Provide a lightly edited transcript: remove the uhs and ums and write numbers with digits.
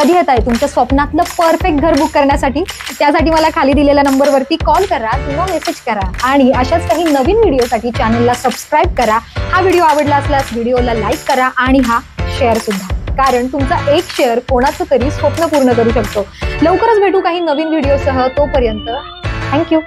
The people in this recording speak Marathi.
कधी येत आहे तुमच्या स्वप्नातलं परफेक्ट घर बुक करण्यासाठी? त्यासाठी मला खाली दिलेल्या नंबरवरती कॉल करा किंवा मेसेज करा आणि अशाच काही नवीन व्हिडिओसाठी चॅनलला सबस्क्राईब करा. हा व्हिडिओ आवडला असल्यास व्हिडिओला लाईक करा आणि हा शेअर सुद्धा, कारण तुमचा एक शेअर कोणाचं तरी स्वप्न पूर्ण करू शकतो. लवकरच भेटू काही नवीन व्हिडिओसह. तोपर्यंत थँक्यू.